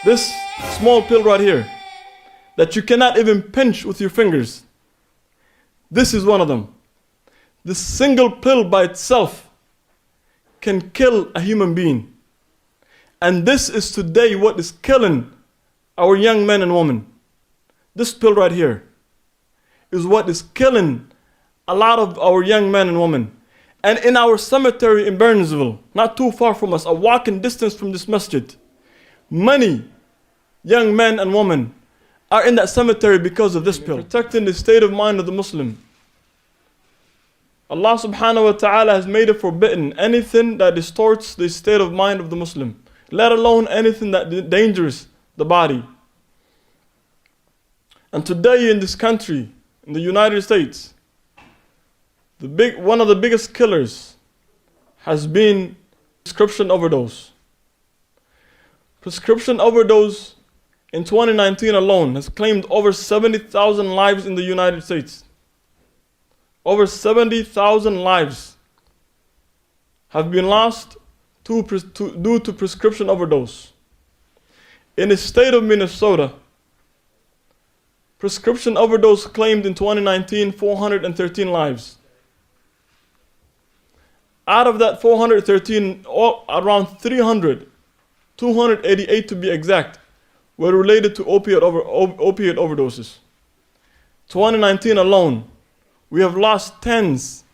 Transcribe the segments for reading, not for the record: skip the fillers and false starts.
This small pill right here that you cannot even pinch with your fingers. This is one of them. This single pill by itself can kill a human being. And this is today what is killing our young men and women. This pill right here is what is killing a lot of our young men and women. And in our cemetery in Burnsville, not too far from us, a walking distance from this masjid, many young men and women are in that cemetery because of this pill. Protecting the state of mind of the Muslim. Allah subhanahu wa ta'ala has made it forbidden anything that distorts the state of mind of the Muslim, let alone anything that endangers the body. And today in this country, in the United States, one of the biggest killers has been prescription overdose. Prescription overdose in 2019 alone has claimed over 70,000 lives in the United States. Over 70,000 lives have been lost due to prescription overdose. In the state of Minnesota, prescription overdose claimed in 2019 413 lives. Out of that 413, around 300, 288 to be exact, were related to opioid overdoses. 2019 alone, we have lost tens,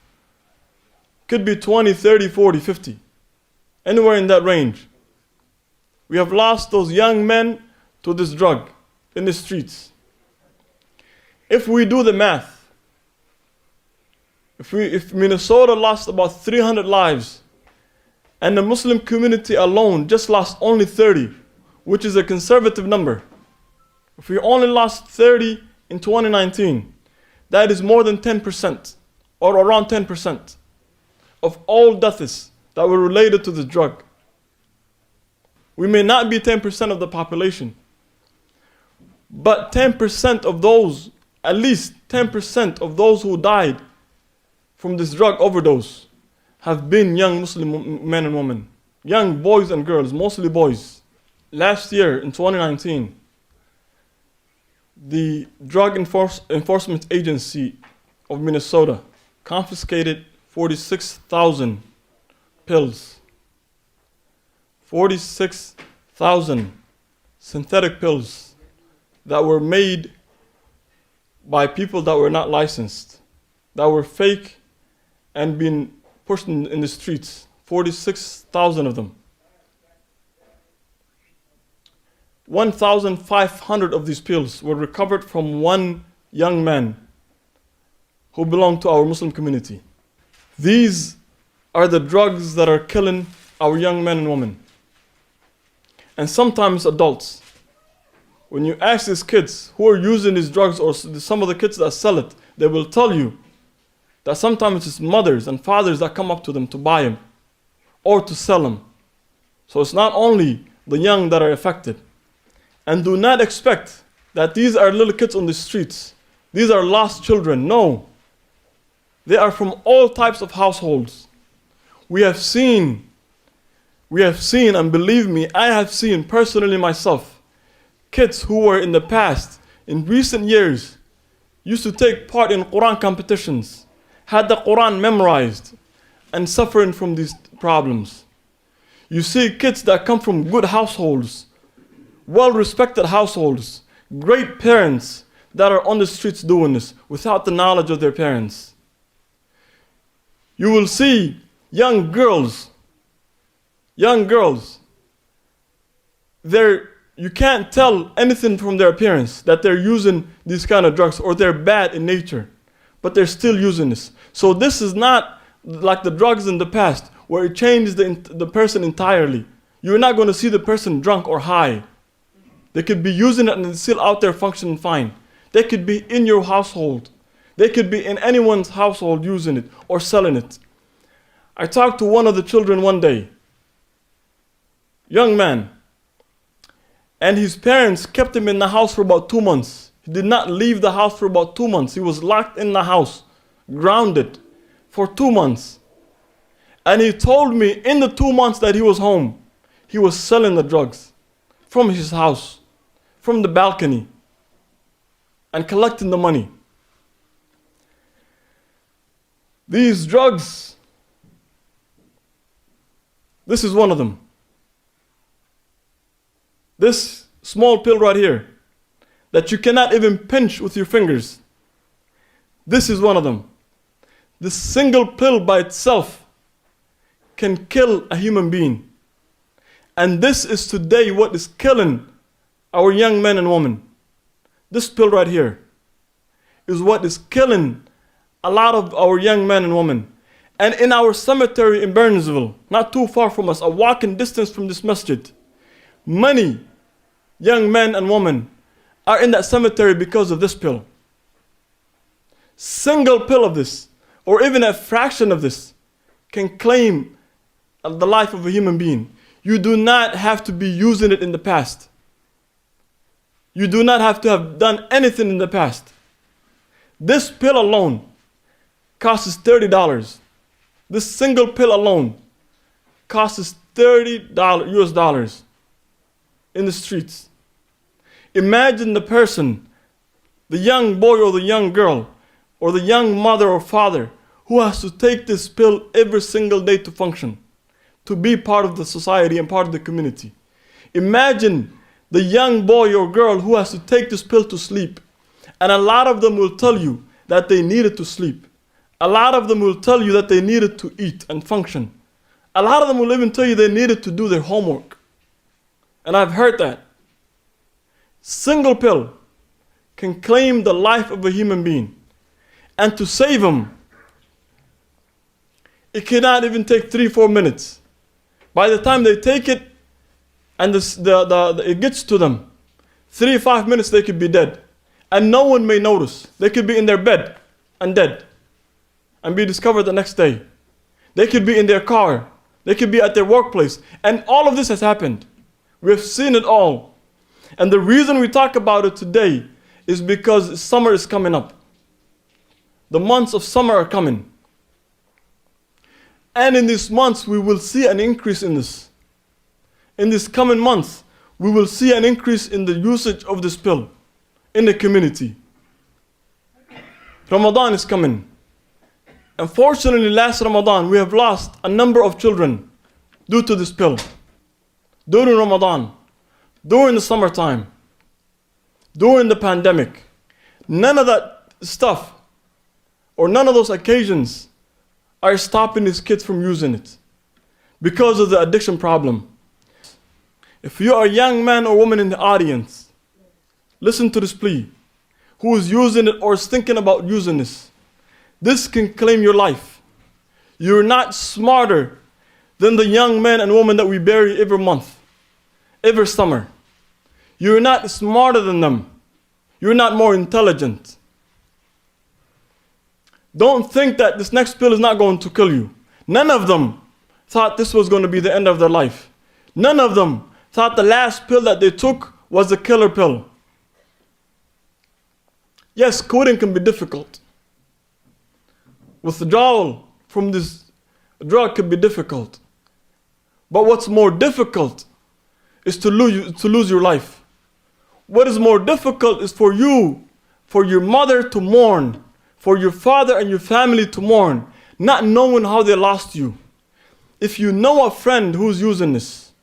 could be 20, 30, 40, 50, anywhere in that range. We have lost those young men to this drug in the streets. If we do the math, if Minnesota lost about 300 lives, and the Muslim community alone just lost only 30, which is a conservative number. If we only lost 30 in 2019, that is more than 10%, or around 10% of all deaths that were related to this drug. We may not be 10% of the population, but 10% of those, at least 10% of those who died from this drug overdose have been young Muslim men and women, young boys and girls, mostly boys. Last year in 2019, the Drug Enforcement Agency of Minnesota confiscated 46,000 pills. 46,000 synthetic pills that were made by people that were not licensed, that were fake and being pushed in the streets. 46,000 of them. 1,500 of these pills were recovered from one young man who belonged to our Muslim community. These are the drugs that are killing our young men and women. And sometimes adults. When you ask these kids who are using these drugs, or some of the kids that sell it, they will tell you that sometimes it's mothers and fathers that come up to them to buy them or to sell them. So it's not only the young that are affected. And do not expect that these are little kids on the streets. These are lost children. No. They are from all types of households. We have seen, and believe me, I have seen personally myself, kids who were in the past, in recent years, used to take part in Quran competitions, had the Quran memorized, and suffering from these problems. You see kids that come from good households, well-respected households, great parents that are on the streets doing this without the knowledge of their parents. You will see young girls, you can't tell anything from their appearance that they're using these kind of drugs or they're bad in nature, but they're still using this. So this is not like the drugs in the past where it changes the person entirely. You're not going to see the person drunk or high. They could be using it and it's still out there functioning fine. They could be in your household. They could be in anyone's household using it or selling it. I talked to one of the children one day, young man, and his parents kept him in the house for about 2 months. He did not leave the house for about 2 months. He was locked in the house, grounded for 2 months. And he told me in the 2 months that he was home, he was selling the drugs from his house, from the balcony, and collecting the money. These drugs, this is one of them. This small pill right here that you cannot even pinch with your fingers, this is one of them. This single pill by itself can kill a human being. And this is today what is killing our young men and women. This pill right here is what is killing a lot of our young men and women. And in our cemetery in Burnsville, not too far from us, a walking distance from this masjid, many young men and women are in that cemetery because of this pill. Single pill of this, or even a fraction of this, can claim the life of a human being. You do not have to be using it in the past. You do not have to have done anything in the past. This pill alone costs $30. This single pill alone costs $30 US dollars in the streets. Imagine the person, the young boy or the young girl, or the young mother or father who has to take this pill every single day to function, to be part of the society and part of the community. Imagine the young boy or girl who has to take this pill to sleep. And a lot of them will tell you that they needed to sleep. A lot of them will tell you that they needed to eat and function. A lot of them will even tell you they needed to do their homework. And I've heard that. Single pill can claim the life of a human being. And to save him, it cannot even take 3-4 minutes. By the time they take it and it gets to them, 3-5 minutes they could be dead. And no one may notice. They could be in their bed and dead and be discovered the next day. They could be in their car. They could be at their workplace. And all of this has happened. We have seen it all. And the reason we talk about it today is because summer is coming up. The months of summer are coming. And in these months, we will see an increase in this. In this coming months, we will see an increase in the usage of this pill in the community. Ramadan is coming. Unfortunately, last Ramadan, we have lost a number of children due to this pill. During Ramadan, during the summertime, during the pandemic. None of that stuff, or none of those occasions, are stopping these kids from using it because of the addiction problem. If you are a young man or woman in the audience, listen to this plea, who is using it or is thinking about using this. This can claim your life. You're not smarter than the young men and women that we bury every month, every summer. You're not smarter than them. You're not more intelligent. Don't think that this next pill is not going to kill you. None of them thought this was going to be the end of their life. None of them thought the last pill that they took was a killer pill. Yes, quitting can be difficult. Withdrawal from this drug can be difficult. But what's more difficult is to lose your life. What is more difficult is for you, for your mother to mourn, for your father and your family to mourn, not knowing how they lost you. If you know a friend who's using this,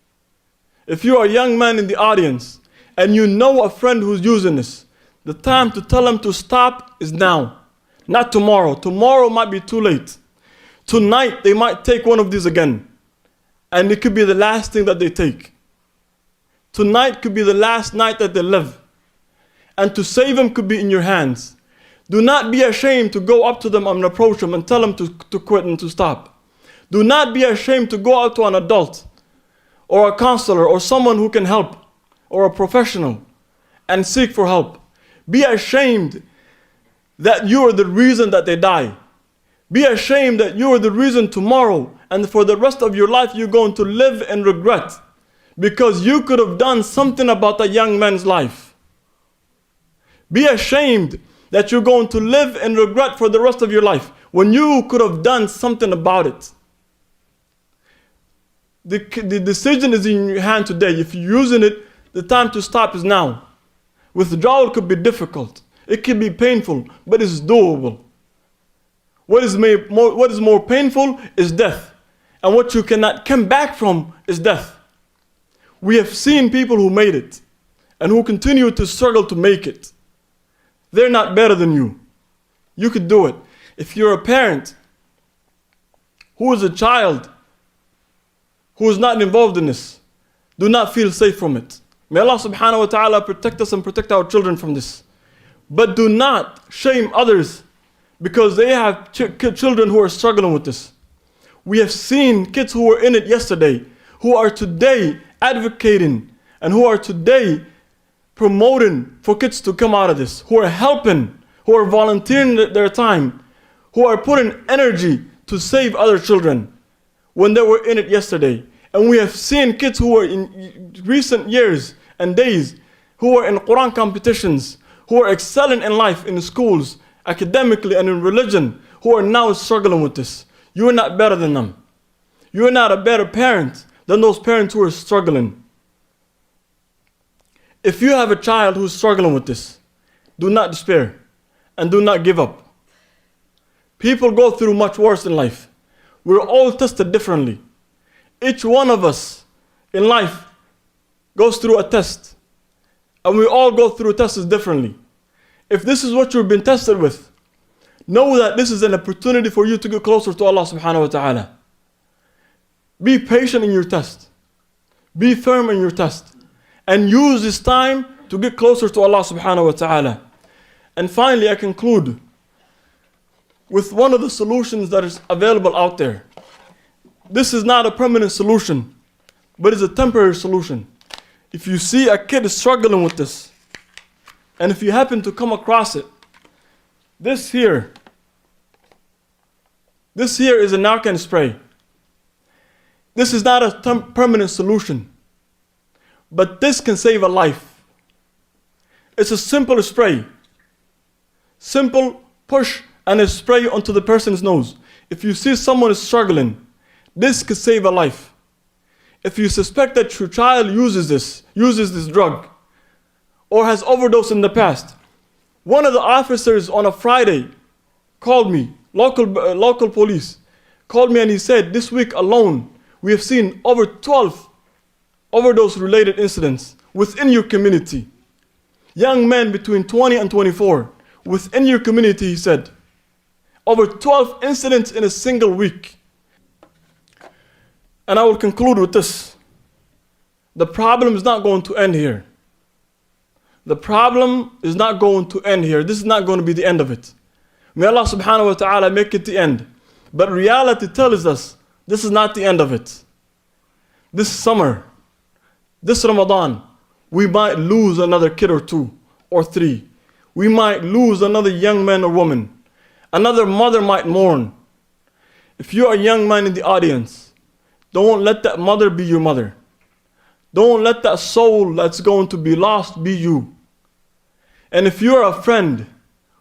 if you are a young man in the audience and you know a friend who's using this, the time to tell them to stop is now, not tomorrow. Tomorrow might be too late. Tonight they might take one of these again, and it could be the last thing that they take. Tonight could be the last night that they live, and to save them could be in your hands. Do not be ashamed to go up to them and approach them and tell them to quit and to stop. Do not be ashamed to go out to an adult or a counselor or someone who can help or a professional and seek for help. Be ashamed that you are the reason that they die. Be ashamed that you are the reason tomorrow and for the rest of your life you're going to live in regret because you could have done something about that young man's life. Be ashamed that you're going to live in regret for the rest of your life when you could have done something about it. The decision is in your hand today. If you're using it, The time to stop is now. Withdrawal could be difficult. It could be painful, but it's doable. What is more painful is death. And what you cannot come back from is death. We have seen people who made it and who continue to struggle to make it. They're not better than you. You could do it. If you're a parent who is a child who is not involved in this, do not feel safe from it. May Allah subhanahu wa ta'ala protect us and protect our children from this. But do not shame others because they have children who are struggling with this. We have seen kids who were in it yesterday, who are today advocating and who are today promoting for kids to come out of this, who are helping, who are volunteering their time, who are putting energy to save other children when they were in it yesterday. And we have seen kids who were in recent years and days, who are in Quran competitions, who are excelling in life, in schools, academically and in religion, who are now struggling with this. You are not better than them. You are not a better parent than those parents who are struggling. If you have a child who's struggling with this, do not despair and do not give up. People go through much worse in life. We're all tested differently. Each one of us in life goes through a test. And we all go through tests differently. If this is what you've been tested with, know that this is an opportunity for you to get closer to Allah subhanahu wa ta'ala. Be patient in your test. Be firm in your test. And use this time to get closer to Allah subhanahu wa ta'ala. And finally, I conclude with one of the solutions that is available out there. This is not a permanent solution, but it's a temporary solution. If you see a kid struggling with this, and if you happen to come across it, this here is a Narcan spray. This is not a permanent solution, but this can save a life. It's a simple spray. Simple push and a spray onto the person's nose. If you see someone is struggling, this could save a life. If you suspect that your child uses this drug, or has overdosed in the past, one of the officers on a Friday called me, local police, called me and he said, this week alone, we have seen over 12 overdose-related incidents within your community. Young men between 20 and 24, within your community, he said. Over 12 incidents in a single week. And I will conclude with this. The problem is not going to end here. The problem is not going to end here. This is not going to be the end of it. May Allah subhanahu wa ta'ala make it the end. But reality tells us this is not the end of it. This summer, this Ramadan, we might lose another kid or two or three. We might lose another young man or woman. Another mother might mourn. If you are a young man in the audience, don't let that mother be your mother. Don't let that soul that's going to be lost be you. And if you're a friend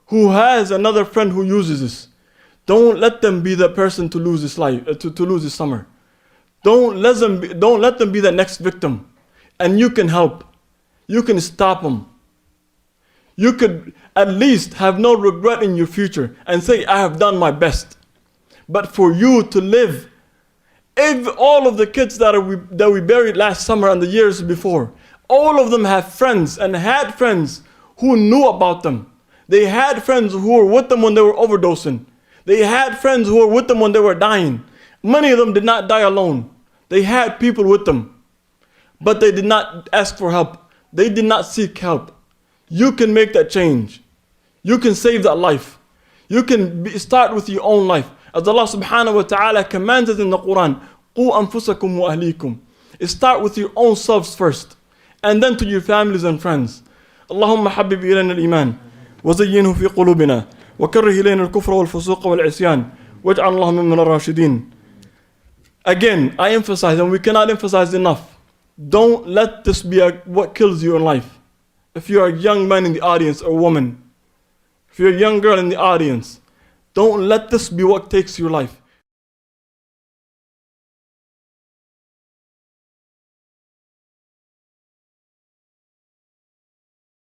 who has another friend who uses this, don't let them be the person to lose his life, to lose his summer. Don't let them be the next victim. And you can help. You can stop them. You could at least have no regret in your future and say, I have done my best. But for you to live, if all of the kids that we buried last summer and the years before, all of them have friends and had friends who knew about them. They had friends who were with them when they were overdosing. They had friends who were with them when they were dying. Many of them did not die alone. They had people with them. But they did not ask for help. They did not seek help. You can make that change. You can save that life. You can start with your own life. As Allah subhanahu wa ta'ala commands us in the Quran, قُوا أَنفُسَكُمْ وَأَهْلِيكُمْ. Start with your own selves first, and then to your families and friends. اللهم حبب إلينا الإيمان وزينه في قلوبنا وكره إلينا الكفر والفسوق والعصيان واجعل اللهم من الراشدين. Again, I emphasize, and we cannot emphasize enough, don't let this be what kills you in life. If you're a young man in the audience or woman, if you're a young girl in the audience, don't let this be what takes your life.